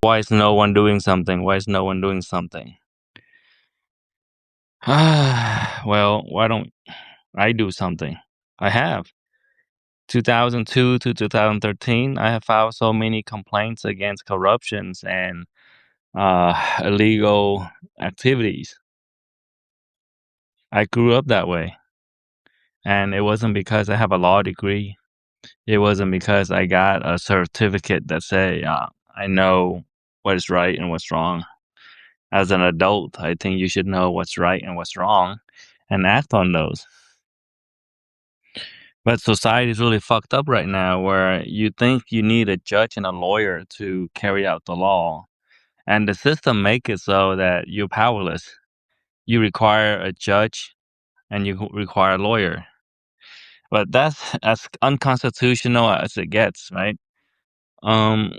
Why is no one doing something? Why is no one doing something? Well, why don't I do something? I have. 2002 to 2013, I have filed so many complaints against corruptions and illegal activities. I grew up that way. And it wasn't because I have a law degree. It wasn't because I got a certificate that say I know what is right and what's wrong. As an adult, I think you should know what's right and what's wrong and act on those. But society is really fucked up right now where you think you need a judge and a lawyer to carry out the law. And the system make it so that you're powerless. You require a judge and you require a lawyer. But that's as unconstitutional as it gets, right? Um,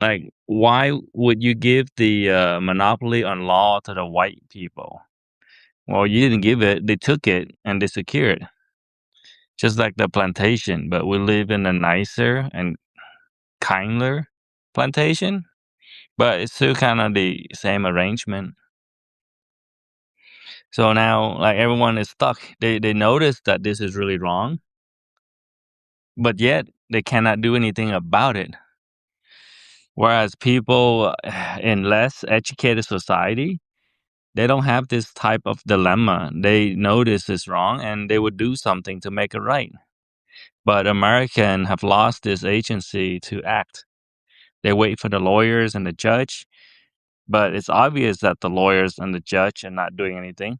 like, why would you give the monopoly on law to the white people? Well, you didn't give it; they took it and they secured, just like the plantation. But we live in a nicer and kinder plantation, but it's still kind of the same arrangement. So now, like everyone is stuck. They notice that this is really wrong, but yet they cannot do anything about it. Whereas people in less educated society, they don't have this type of dilemma. They know this is wrong and they would do something to make it right. But Americans have lost this agency to act. They wait for the lawyers and the judge, but it's obvious that the lawyers and the judge are not doing anything.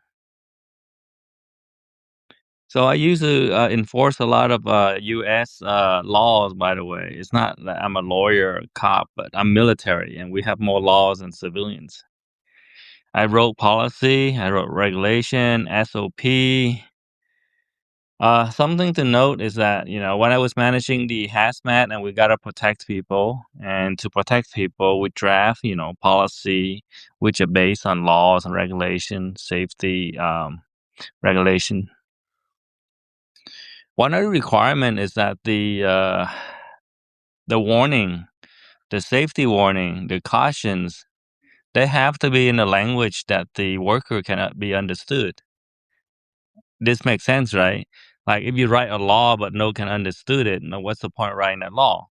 So I used to enforce a lot of U.S. Laws. By the way, it's not that I'm a lawyer, or cop, but I'm military, and we have more laws than civilians. I wrote policy, I wrote regulation, SOP. Something to note is that, when I was managing the hazmat and we gotta protect people, and to protect people, we draft, policy which are based on laws and regulation, safety regulation. One other requirement is that the warning, the safety warning, the cautions, they have to be in a language that the worker cannot be understood. This makes sense, right? Like if you write a law but no one can understood it, what's the point writing that law?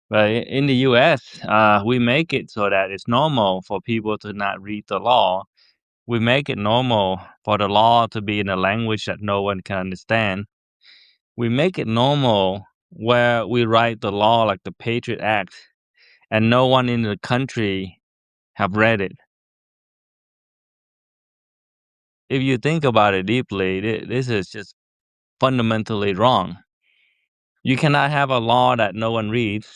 But in the U.S., we make it so that it's normal for people to not read the law. We make it normal for the law to be in a language that no one can understand. We make it normal where we write the law like the Patriot Act, and no one in the country have read it. If you think about it deeply, this is just fundamentally wrong. You cannot have a law that no one reads,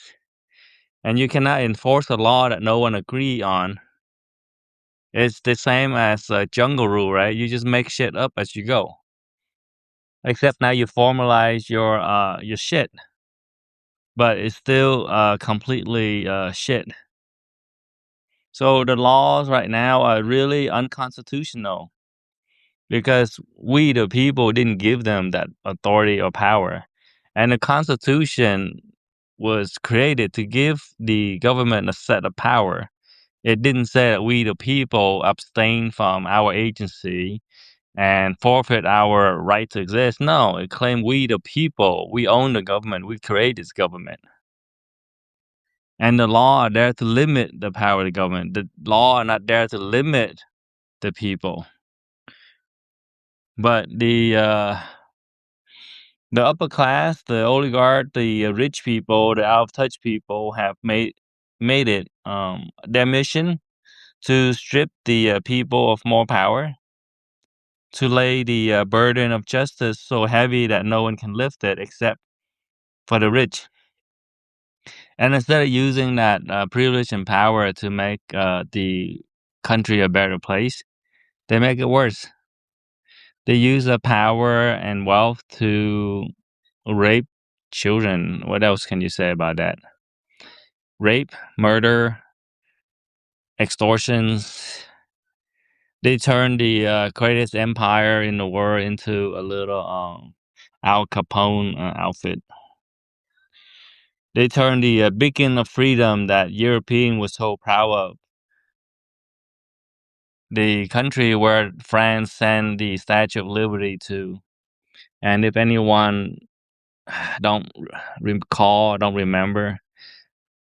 and you cannot enforce a law that no one agree on. It's the same as a jungle rule, right? You just make shit up as you go. Except now you formalize your shit, but it's still completely shit. So the laws right now are really unconstitutional because we, the people, didn't give them that authority or power. And the Constitution was created to give the government a set of power. It didn't say that we, the people, abstain from our agency and forfeit our right to exist. No, it claimed we, the people, we own the government. We create this government. And the law are there to limit the power of the government. The law are not there to limit the people. But the upper class, the oligarch, the rich people, the out of touch people have made it their mission to strip the people of more power, to lay the burden of justice so heavy that no one can lift it except for the rich. And instead of using that privilege and power to make the country a better place, they make it worse. They use the power and wealth to rape children. What else can you say about that? Rape, murder, extortions. They turn the greatest empire in the world into a little Al Capone outfit. They turned the beacon of freedom that European was so proud of. The country where France sent the Statue of Liberty to. And if anyone don't don't remember,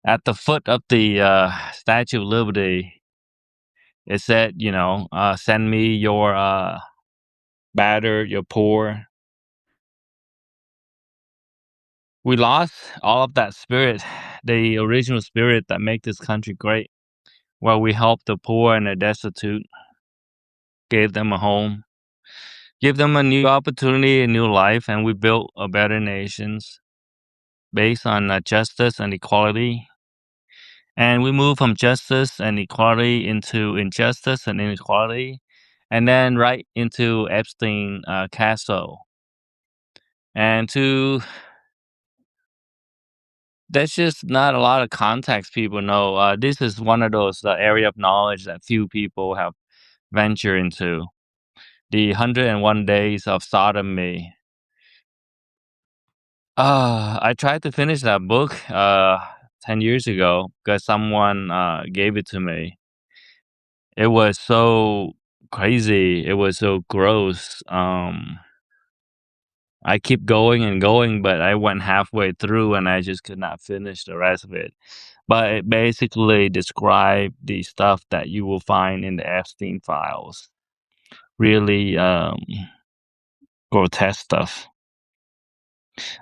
at the foot of the Statue of Liberty, it said, send me your battered, your poor. We lost all of that spirit, the original spirit that made this country great, where we helped the poor and the destitute, gave them a home, give them a new opportunity, a new life, and we built a better nations based on justice and equality. And we moved from justice and equality into injustice and inequality, and then right into Epstein castle. And that's just not a lot of context people know. This is one of those area of knowledge that few people have ventured into. The 101 Days of Sodomy. I tried to finish that book 10 years ago because someone gave it to me. It was so crazy. It was so gross. I keep going and going, but I went halfway through and I just could not finish the rest of it. But it basically described the stuff that you will find in the Epstein files. Really grotesque stuff.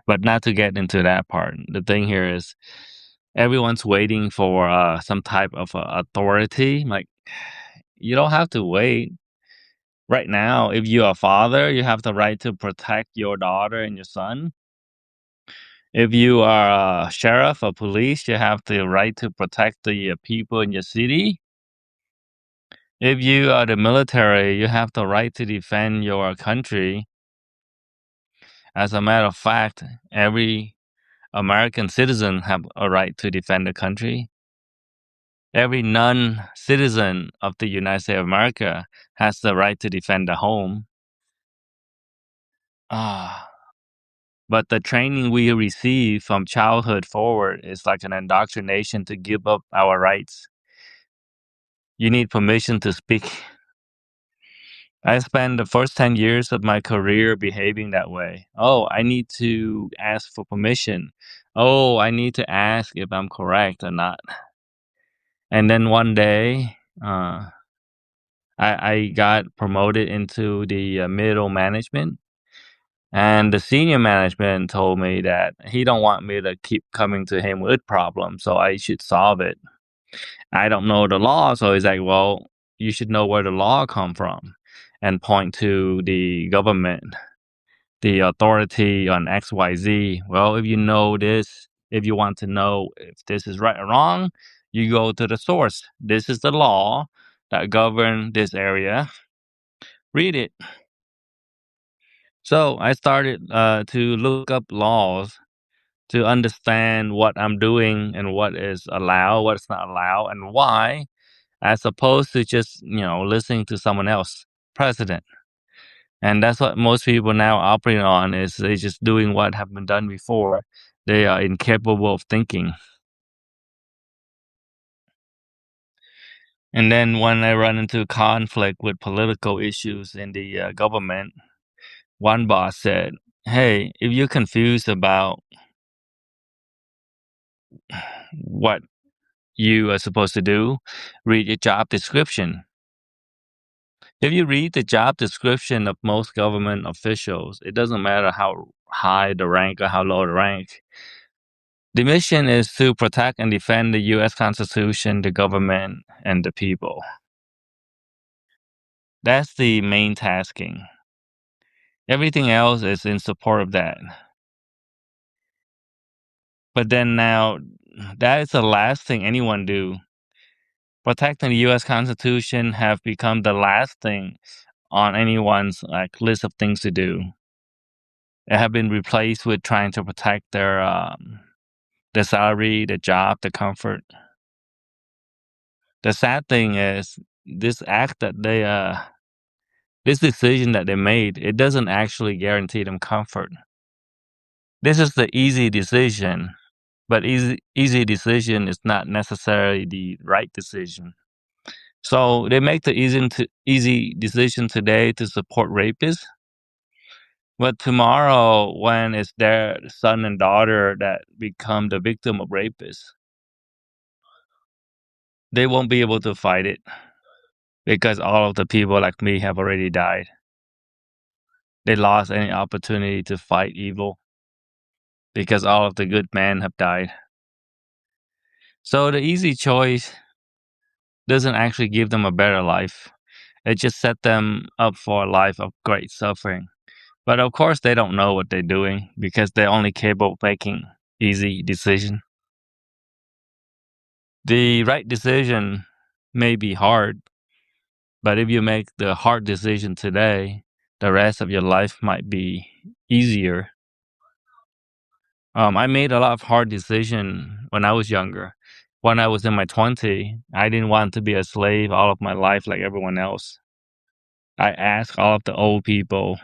But not to get into that part. The thing here is everyone's waiting for some type of authority. Like, you don't have to wait. Right now, if you're a father, you have the right to protect your daughter and your son. If you are a sheriff or police, you have the right to protect the people in your city. If you are the military, you have the right to defend your country. As a matter of fact, every American citizen have a right to defend the country. Every non-citizen of the United States of America has the right to defend the home. But the training we receive from childhood forward is like an indoctrination to give up our rights. You need permission to speak. I spent the first 10 years of my career behaving that way. Oh, I need to ask for permission. Oh, I need to ask if I'm correct or not. And then one day, I got promoted into the middle management. And the senior management told me that he don't want me to keep coming to him with problems, so I should solve it. I don't know the law, so he's like, well, you should know where the law come from and point to the government, the authority on XYZ. Well, if you know this, if you want to know if this is right or wrong, you go to the source. This is the law that govern this area. Read it. So I started to look up laws to understand what I'm doing and what is allowed, what's not allowed, and why, as opposed to just, listening to someone else, president. And that's what most people now operate on is they just doing what have been done before. They are incapable of thinking. And then when I run into conflict with political issues in the government, one boss said, hey, if you're confused about what you are supposed to do, read your job description. If you read the job description of most government officials, it doesn't matter how high the rank or how low the rank. The mission is to protect and defend the U.S. Constitution, the government, and the people. That's the main tasking. Everything else is in support of that. But then now, that is the last thing anyone do. Protecting the U.S. Constitution have become the last thing on anyone's list of things to do. It have been replaced with trying to protect their salary, the job, the comfort. The sad thing is this act that this decision that they made, it doesn't actually guarantee them comfort. This is the easy decision. But easy decision is not necessarily the right decision. So they make the easy decision today to support rapists, but tomorrow, when it's their son and daughter that become the victim of rapists, they won't be able to fight it because all of the people like me have already died. They lost any opportunity to fight evil because all of the good men have died. So the easy choice doesn't actually give them a better life. It just set them up for a life of great suffering. But of course, they don't know what they're doing because they're only capable of making easy decisions. The right decision may be hard, but if you make the hard decision today, the rest of your life might be easier. I made a lot of hard decisions when I was younger. When I was in my 20s, I didn't want to be a slave all of my life like everyone else. I asked all of the old people,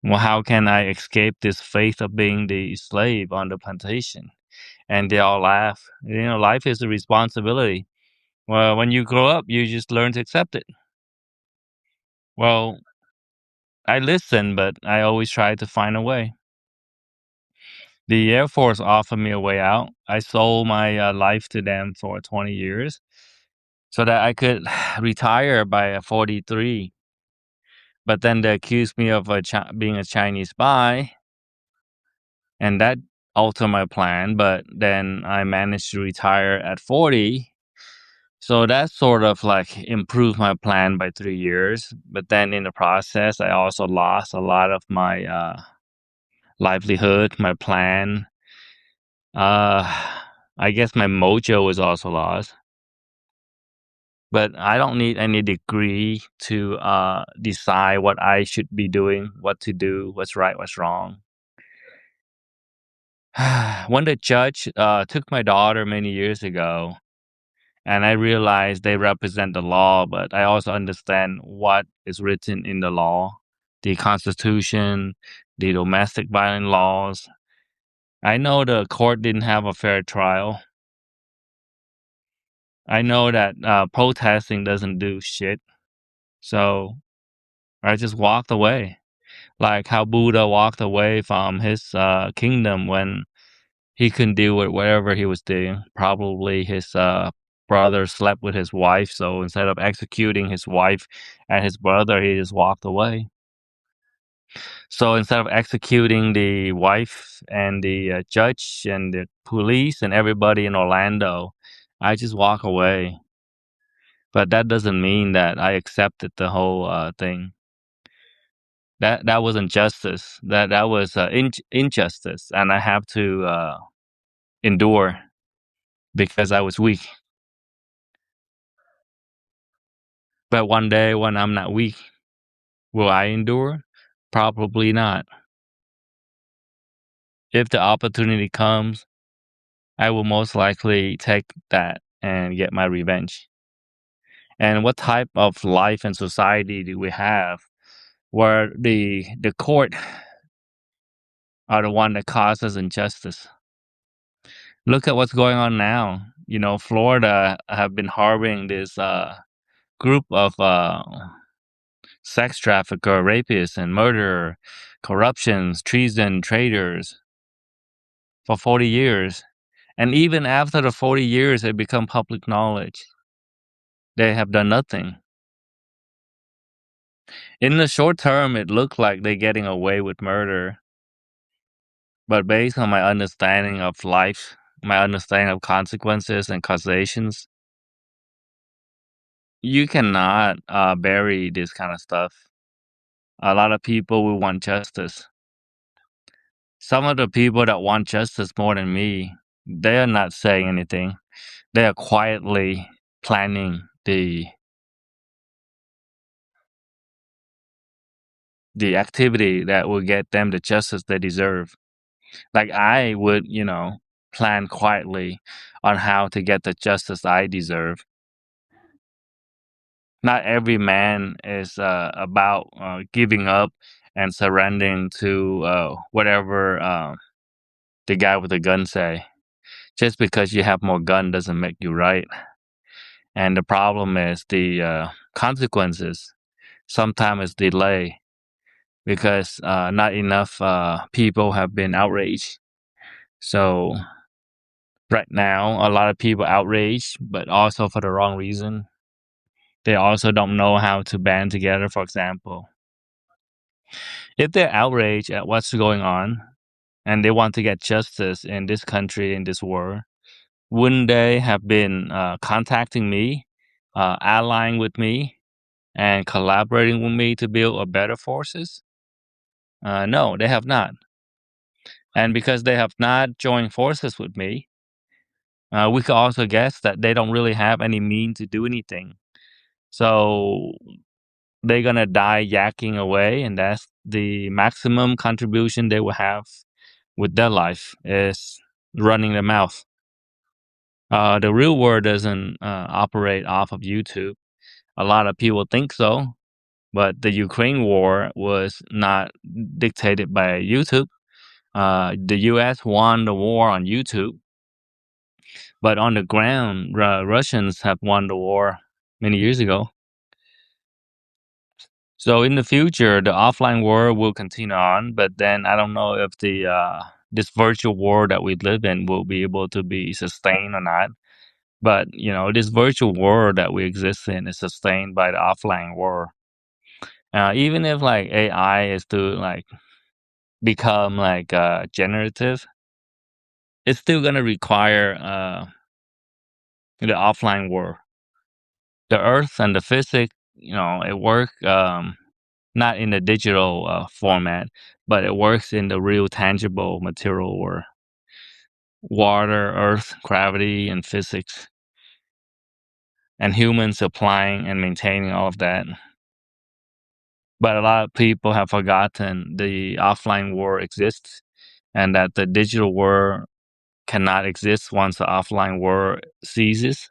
well, how can I escape this fate of being the slave on the plantation? And they all laugh. Life is a responsibility. Well, when you grow up, you just learn to accept it. Well, I listen, but I always try to find a way. The Air Force offered me a way out. I sold my life to them for 20 years so that I could retire by 43. But then they accused me of being a Chinese spy, and that altered my plan. But then I managed to retire at 40. So that sort of like improved my plan by 3 years. But then in the process, I also lost a lot of my livelihood, my plan. I guess my mojo was also lost. But I don't need any degree to decide what I should be doing, what to do, what's right, what's wrong. When the judge took my daughter many years ago, and I realized they represent the law, but I also understand what is written in the law, the Constitution, the domestic violence laws. I know the court didn't have a fair trial. I know that protesting doesn't do shit. So I just walked away. Like how Buddha walked away from his kingdom when he couldn't deal with whatever he was doing. Probably his brother slept with his wife, so instead of executing his wife and his brother, he just walked away. So instead of executing the wife and the judge and the police and everybody in Orlando, I just walk away. But that doesn't mean that I accepted the whole thing. That wasn't justice. That was injustice, and I have to endure because I was weak. But one day when I'm not weak, will I endure? Probably not. If the opportunity comes, I will most likely take that and get my revenge. And what type of life and society do we have where the court are the one that causes injustice? Look at what's going on now. Florida have been harboring this group of sex trafficker, rapists, and murderer, corruptions, treason, traitors for 40 years. And even after the 40 years, it become public knowledge. They have done nothing. In the short term, it looked like they're getting away with murder. But based on my understanding of life, my understanding of consequences and causations, you cannot bury this kind of stuff. A lot of people will want justice. Some of the people that want justice more than me, they are not saying anything. They are quietly planning the activity that will get them the justice they deserve. Like I would, plan quietly on how to get the justice I deserve. Not every man is about giving up and surrendering to whatever the guy with the gun say. Just because you have more gun doesn't make you right. And the problem is the consequences. Sometimes it's delay because not enough people have been outraged. So right now, a lot of people outraged, but also for the wrong reason. They also don't know how to band together, for example. If they're outraged at what's going on and they want to get justice in this country, in this world, wouldn't they have been contacting me, allying with me, and collaborating with me to build a better forces? No, they have not. And because they have not joined forces with me, we could also guess that they don't really have any mean to do anything. So they're gonna die yakking away, and that's the maximum contribution they will have with their life is running their mouth. The real world doesn't operate off of YouTube. A lot of people think so, but the Ukraine war was not dictated by YouTube. The U.S. won the war on YouTube, but on the ground, Russians have won the war many years ago. So in the future, the offline world will continue on, but then I don't know if the this virtual world that we live in will be able to be sustained or not. But this virtual world that we exist in is sustained by the offline world. Even if like AI is to like become like generative, it's still gonna require the offline world. The Earth and the physics, it work not in the digital format, but it works in the real tangible material world. Water, earth, gravity, and physics, and humans applying and maintaining all of that. But a lot of people have forgotten the offline world exists and that the digital world cannot exist once the offline world ceases.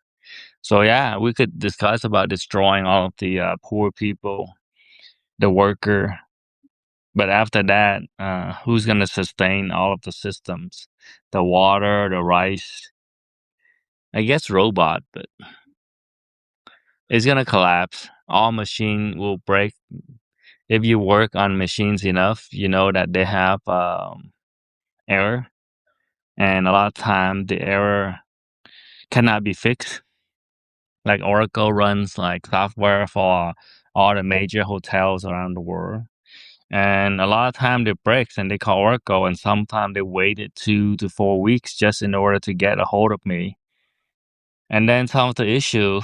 So yeah, we could discuss about destroying all of the poor people, the worker, but after that, who's going to sustain all of the systems? The water, the rice, I guess robot, but it's going to collapse. All machine will break. If you work on machines enough, you know that they have error, and a lot of time the error cannot be fixed. Like Oracle runs like software for all the major hotels around the world. And a lot of time it breaks and they call Oracle, and sometimes they waited 2 to 4 weeks just in order to get a hold of me. And then some of the issue,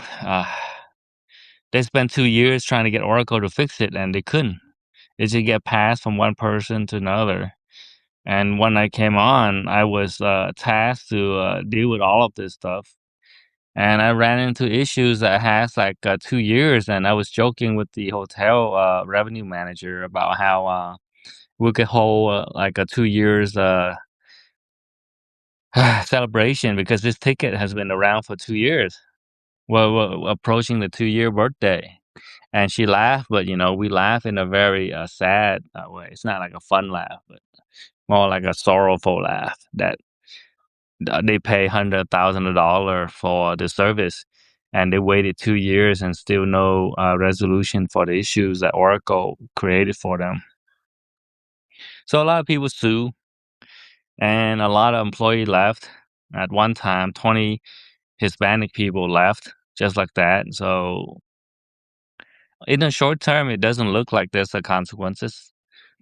they spent 2 years trying to get Oracle to fix it and they couldn't. It just get passed from one person to another. And when I came on, I was tasked to deal with all of this stuff. And I ran into issues that has like 2 years, and I was joking with the hotel revenue manager about how we could hold like a 2 years celebration because this ticket has been around for 2 years. Well, we're approaching the 2 year birthday. And she laughed, but we laugh in a very sad way. It's not like a fun laugh, but more like a sorrowful laugh that they pay $100,000 for the service, and they waited 2 years and still no resolution for the issues that Oracle created for them. So a lot of people sue, and a lot of employees left. At one time, 20 Hispanic people left just like that. So in the short term, it doesn't look like there's a consequences,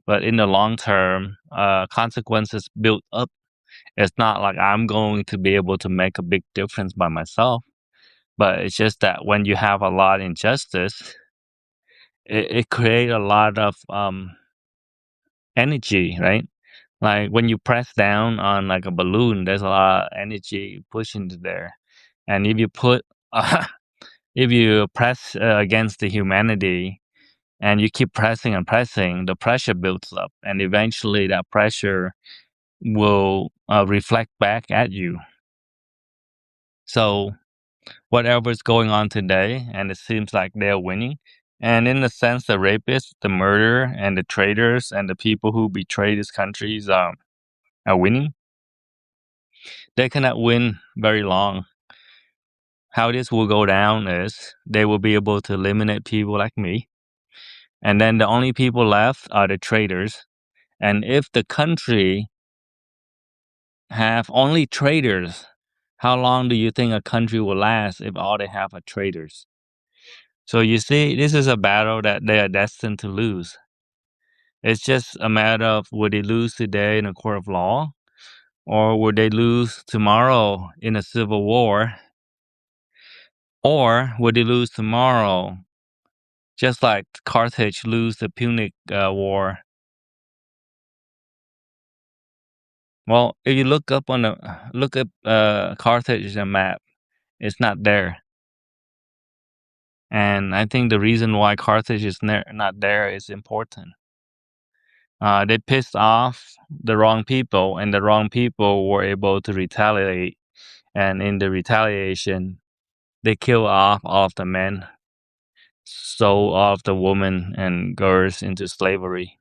but in the long term, consequences build up. It's not like I'm going to be able to make a big difference by myself, but it's just that when you have a lot of injustice, it creates a lot of energy, right? Like when you press down on like a balloon, there's a lot of energy pushing it there, and if you put if you press against the humanity and you keep pressing and pressing, the pressure builds up, and eventually that pressure will reflect back at you. So whatever's going on today, and it seems like they're winning. And in the sense, the rapists, the murderer, and the traitors, and the people who betray these countries are winning. They cannot win very long. How this will go down is they will be able to eliminate people like me. And then the only people left are the traders. And if the country have only traders, how long do you think a country will last if all they have are traders? So you see, this is a battle that they are destined to lose. It's just a matter of would they lose today in a court of law, or would they lose tomorrow in a civil war, or would they lose tomorrow just like Carthage lose the Punic War? Well, if you look up Carthage on a map, it's not there. And I think the reason why Carthage is not there is important. They pissed off the wrong people, and the wrong people were able to retaliate. And in the retaliation, they kill off all of the men, sold all of the women and girls into slavery.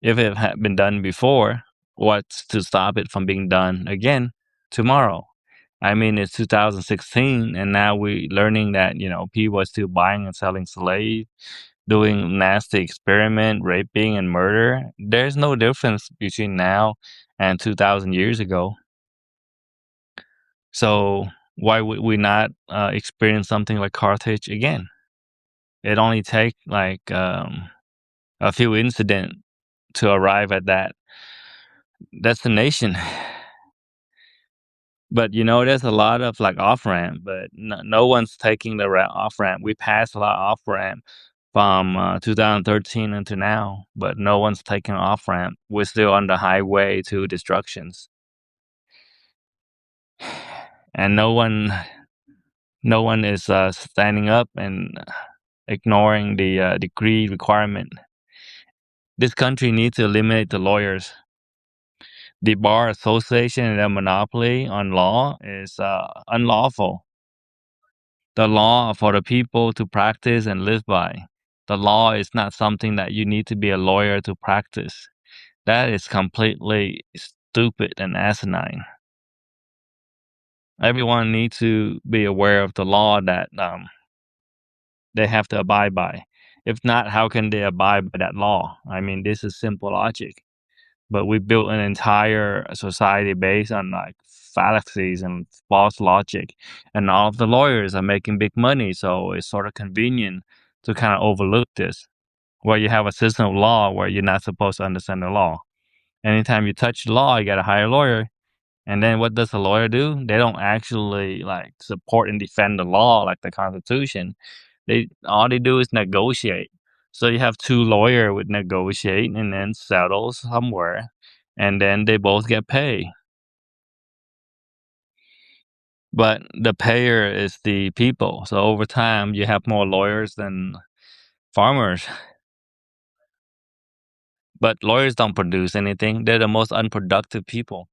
If it had been done before, what's to stop it from being done again tomorrow? I mean, it's 2016, and now we're learning that people are still buying and selling slaves, doing nasty experiment, raping, and murder. There's no difference between now and 2,000 years ago. So why would we not experience something like Carthage again? It only take like a few incidents to arrive at that destination. But there's a lot of like off ramp, but no one's taking the off ramp. We passed a lot of off ramp from 2013 into now, but no one's taking off ramp. We're still on the highway to destructions, and no one is standing up and ignoring the degree requirement. This country needs to eliminate the lawyers. The bar association and their monopoly on law is unlawful. The law for the people to practice and live by. The law is not something that you need to be a lawyer to practice. That is completely stupid and asinine. Everyone needs to be aware of the law that they have to abide by. If not, how can they abide by that law? I mean, this is simple logic. But we built an entire society based on like fallacies and false logic, and all of the lawyers are making big money, so it's sort of convenient to kind of overlook this. Where you have a system of law where you're not supposed to understand the law. Anytime you touch the law, you got to hire a lawyer. And then what does a lawyer do? They don't actually like support and defend the law like the Constitution. All they do is negotiate. So you have two lawyers would negotiate and then settle somewhere, and then they both get paid. But the payer is the people. So over time, you have more lawyers than farmers. But lawyers don't produce anything. They're the most unproductive people.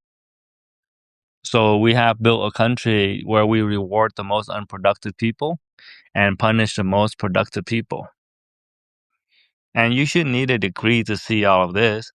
So we have built a country where we reward the most unproductive people and punish the most productive people. And you shouldn't need a degree to see all of this.